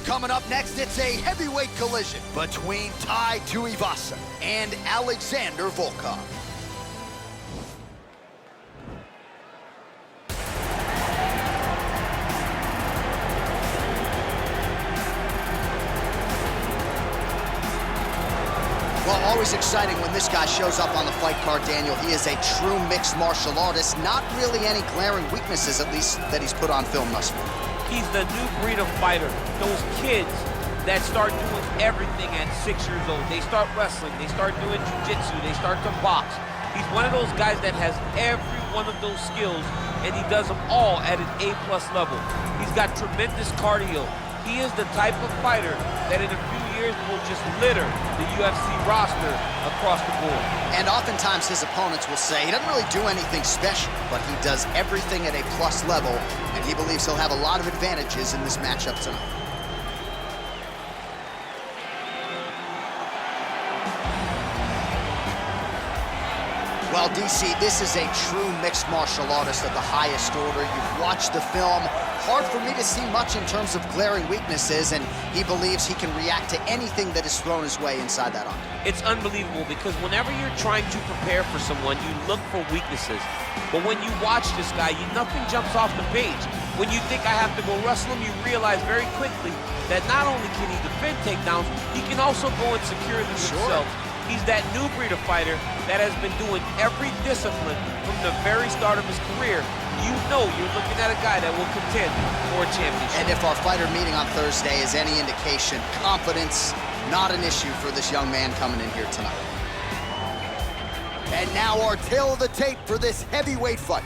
Coming up next, it's a heavyweight collision between Tai Tuivasa and Alexander Volkov. Well, always exciting when this guy shows up on the fight card, Daniel. He is a true mixed martial artist. Not really any glaring weaknesses, at least, that he's put on film thus far. He's the new breed of fighter. Those kids that start doing everything at 6 years old. They start wrestling, they start doing jiu-jitsu, they start to box. He's one of those guys that has every one of those skills, and he does them all at an A+ level. He's got tremendous cardio. He is the type of fighter that in a few years will just litter the UFC roster across the board. And oftentimes his opponents will say he doesn't really do anything special, but he does everything at a plus level, and he believes he'll have a lot of advantages in this matchup tonight. Well, DC, this is a true mixed martial artist of the highest order. You've watched the film. Hard for me to see much in terms of glaring weaknesses, and he believes he can react to anything that is thrown his way inside that octagon. It's unbelievable because whenever you're trying to prepare for someone, you look for weaknesses. But when you watch this guy, nothing jumps off the page. When you think I have to go wrestle him, you realize very quickly that not only can he defend takedowns, he can also go and secure them himself. He's that new breed of fighter that has been doing every discipline from the very start of his career. You know you're looking at a guy that will contend for a championship. And if our fighter meeting on Thursday is any indication, confidence, not an issue for this young man coming in here tonight. And now our tale of the tape for this heavyweight fight.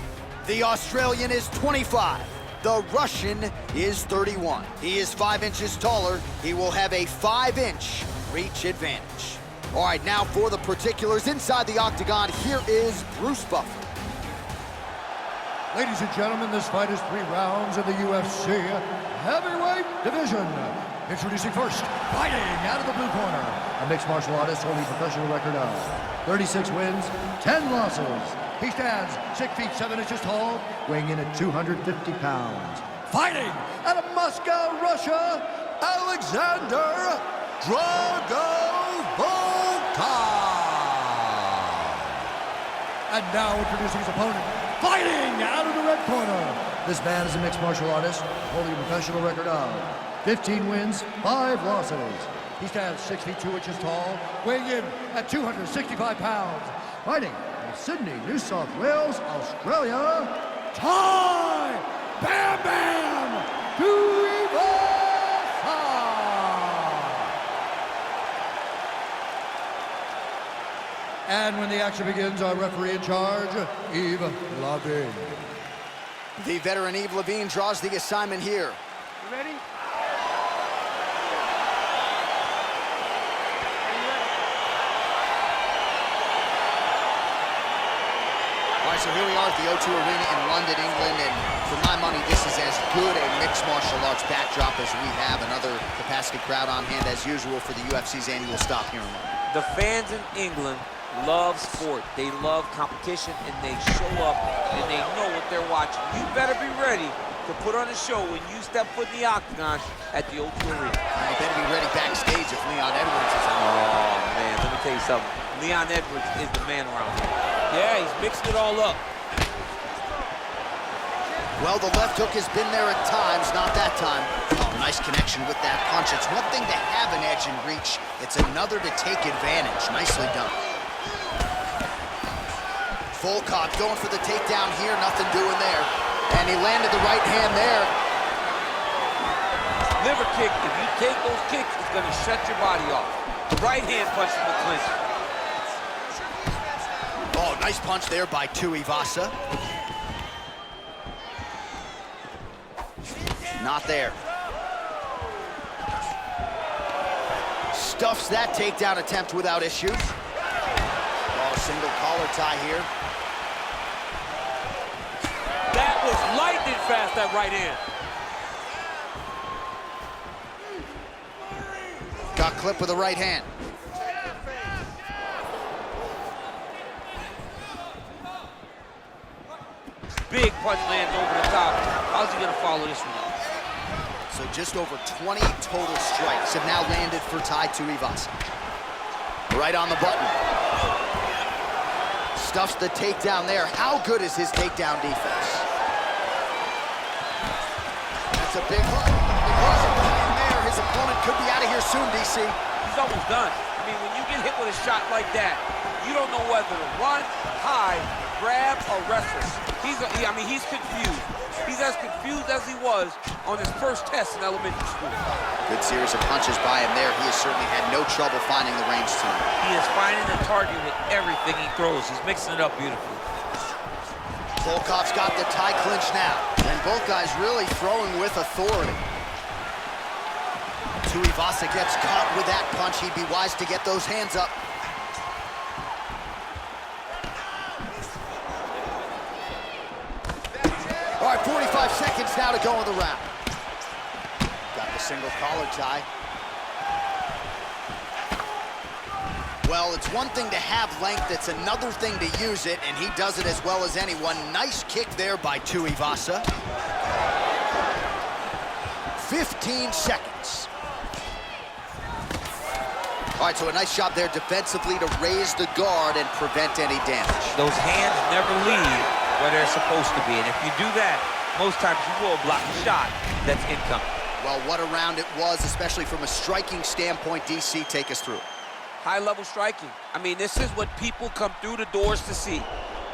The Australian is 25. The Russian is 31. He is 5 inches taller. He will have a 5-inch reach advantage. All right, now for the particulars inside the octagon, here is Bruce Buffer. Ladies and gentlemen, this fight is 3 rounds in the UFC heavyweight division. Introducing first, fighting out of the blue corner, a mixed martial artist holding a professional record of 36 wins, 10 losses. He stands 6 feet 7 inches tall, weighing in at 250 pounds. Fighting out of Moscow, Russia, Alexander Volkov. And now introducing his opponent, fighting out of the red corner. This man is a mixed martial artist, holding a professional record of 15 wins, 5 losses. He stands 6 feet 2 inches tall, weighing in at 265 pounds. Fighting in Sydney, New South Wales, Australia, Tai Bam Bam Tuivasa. And when the action begins, our referee in charge, Yves Lavigne. The veteran Yves Lavigne draws the assignment here. You ready? All right, so here we are at the O2 Arena in London, England, and for my money, this is as good a mixed martial arts backdrop as we have. Another capacity crowd on hand as usual for the UFC's annual stop here in London. The fans in England love sport. They love competition, and they show up, and they know what they're watching. You better be ready to put on a show when you step foot in the octagon at the O2 Arena. You better be ready backstage if Leon Edwards is on. Oh, man, let me tell you something. Leon Edwards is the man around here. Yeah, he's mixed it all up. Well, the left hook has been there at times, not that time. Oh, nice connection with that punch. It's one thing to have an edge and reach. It's another to take advantage. Nicely done. Volkov going for the takedown here, nothing doing there. And he landed the right hand there. Liver kick, if you take those kicks, it's gonna shut your body off. The right hand punch from the clinch. Oh, nice punch there by Tuivasa. Not there. Stuffs that takedown attempt without issue. Oh, single collar tie here. That was lightning fast, that right hand. Got clipped with the right hand. Big punch lands over the top. How's he gonna follow this one up? So just over 20 total strikes have now landed for Tai Tuivasa. Right on the button. Stuffs the takedown there. How good is his takedown defense? That's a big hook. Because of in there, his opponent could be out of here soon, DC. He's almost done. I mean, when you get hit with a shot like that, you don't know whether to run, hide, grab, or wrestle. He's confused. He's as confused as he was on his first test in elementary school. Good series of punches by him there. He has certainly had no trouble finding the range tonight. He is finding the target with everything he throws. He's mixing it up beautifully. Volkov's got the tie clinch now. And both guys really throwing with authority. Tuivasa gets caught with that punch. He'd be wise to get those hands up. All right, 45 seconds now to go in the round. Got the single collar tie. Well, it's one thing to have length, it's another thing to use it, and he does it as well as anyone. Nice kick there by Tuivasa. 15 seconds. All right, so a nice job there defensively to raise the guard and prevent any damage. Those hands never leave where they're supposed to be, and if you do that, most times you will block a shot that's incoming. Well, what a round it was, especially from a striking standpoint. DC, take us through. High-level striking. I mean, this is what people come through the doors to see.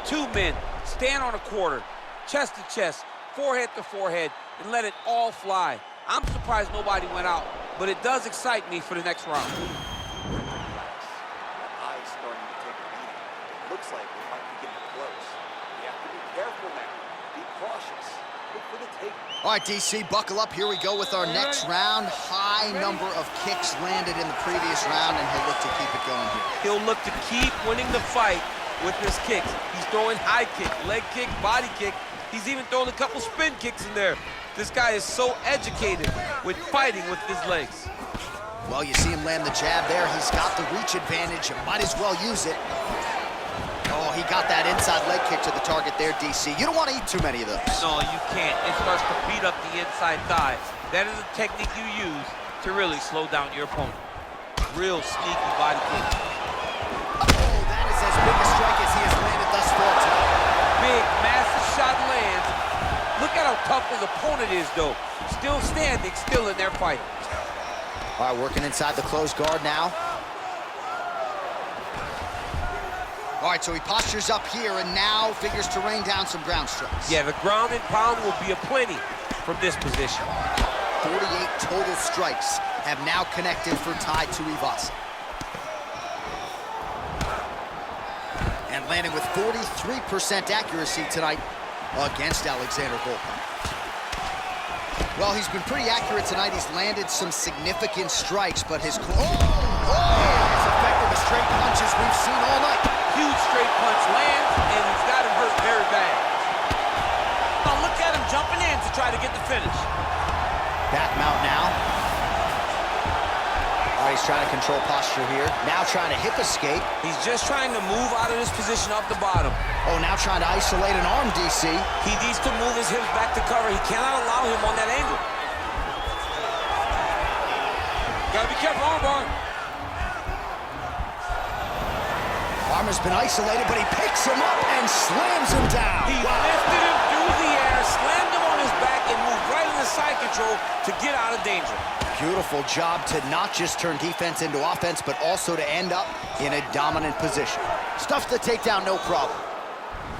Two men stand on a quarter, chest to chest, forehead to forehead, and let it all fly. I'm surprised nobody went out, but it does excite me for the next round. Eyes starting to take a beating. It looks like we might be getting close. We have to be careful now. Be cautious. Look for the take. All right, DC, buckle up. Here we go with our next round. High number of kicks landed in the previous round, and he'll look to keep it going here. He'll look to keep winning the fight with his kicks. He's throwing high kick, leg kick, body kick. He's even throwing a couple spin kicks in there. This guy is so educated with fighting with his legs. Well, you see him land the jab there. He's got the reach advantage. You might as well use it. Oh, he got that inside leg kick to the target there, DC. You don't want to eat too many of those. No, you can't. It starts to beat up the inside thigh. That is a technique you use to really slow down your opponent. Real sneaky body kick. Oh, that is as big a strike as he has landed thus far tonight. Big, massive shot lands. Look at how tough his opponent is, though. Still standing, still in their fight. All right, working inside the closed guard now. All right, so he postures up here and now figures to rain down some ground strikes. Yeah, the ground and pound will be aplenty from this position. 48 total strikes have now connected for Tai Tuivasa. And landing with 43% accuracy tonight against Alexander Volkov. Well, he's been pretty accurate tonight. He's landed some significant strikes, but his... Oh! As effective as straight punches we've seen all night. Huge straight punch lands, and he's got him hurt very bad. Now look at him jumping in to try to get the finish. Back mount now. All right, he's trying to control posture here. Now trying to hip escape. He's just trying to move out of this position off the bottom. Oh, now trying to isolate an arm, DC. He needs to move his hips back to cover. He cannot allow him on that angle. Gotta be careful, armbar. Arm has been isolated, but he picks him up and slams him down. He lifted him through the air, slammed him on his back, and moved right into side control to get out of danger. Beautiful job to not just turn defense into offense, but also to end up in a dominant position. Stuffs the takedown, no problem.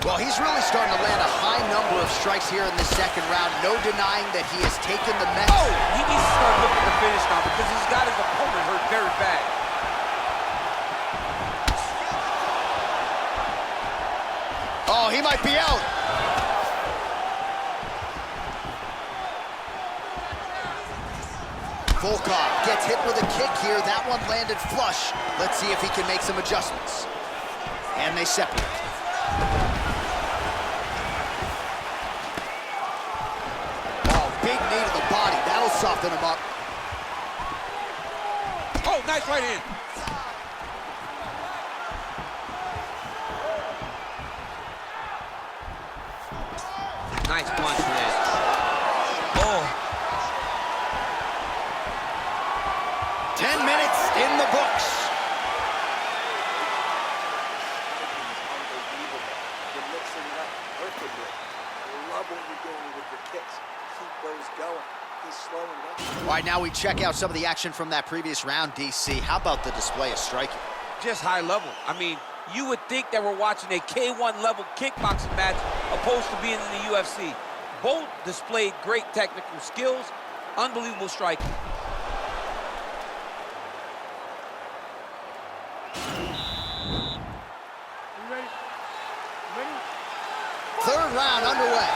Well, he's really starting to land a high number of strikes here in the second round. No denying that he has taken the mess. Oh, he needs to start looking to finish now because he's got his opponent hurt very bad. Oh, he might be out. Volkov gets hit with a kick here. That one landed flush. Let's see if he can make some adjustments. And they separate. Oh, big knee to the body. That'll soften him up. Oh, nice right hand. Nice punch, man. Oh. 10 minutes in the books. Unbelievable. You're mixing it up perfectly. I love what you're doing with your kicks. Keep those going. He's slowing down. All right, now we check out some of the action from that previous round, DC. How about the display of striking? Just high level. I mean, you would think that we're watching a K1 level kickboxing match opposed to being in the UFC. Both displayed great technical skills, unbelievable striking. Third round underway.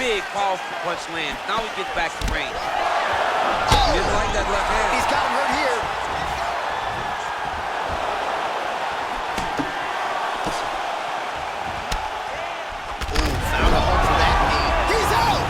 Big, powerful punch lands. Now he gets back to range. He didn't like that left hand. He's got him hurt here. Ooh, found a home for that knee. He's out!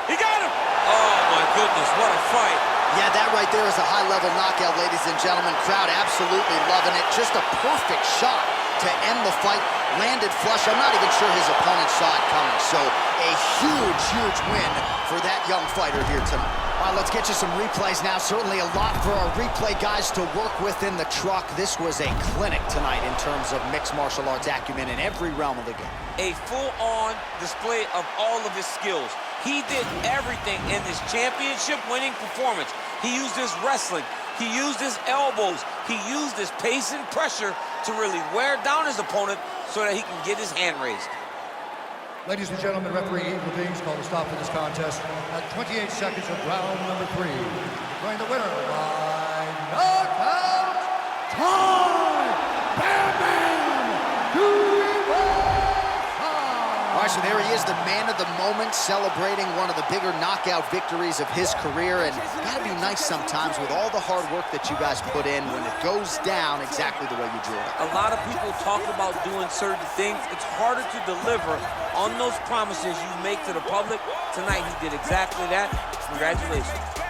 He got him! Oh, my goodness, what a fight. Yeah, that right there is a high-level knockout, ladies and gentlemen. Crowd absolutely loving it. Just a perfect shot to end the fight. Landed flush. I'm not even sure his opponent saw it coming. So a huge, huge win for that young fighter here tonight. All right, let's get you some replays now. Certainly a lot for our replay guys to work with in the truck. This was a clinic tonight in terms of mixed martial arts acumen in every realm of the game. A full-on display of all of his skills. He did everything in this championship-winning performance. He used his wrestling. He used his elbows. He used his pace and pressure to really wear down his opponent so that he can get his hand raised. Ladies and gentlemen, referee Eagle Things called a stop to this contest at 28 seconds of round number 3. Declaring the winner by knockout, Tai Tuivasa! All right, so there he is, the man of the moment, celebrating one of the bigger knockout victories of his career. And gotta be nice sometimes with all the hard work that you guys put in when it goes down exactly the way you drew it up. A lot of people talk about doing certain things. It's harder to deliver on those promises you make to the public. Tonight, he did exactly that. Congratulations.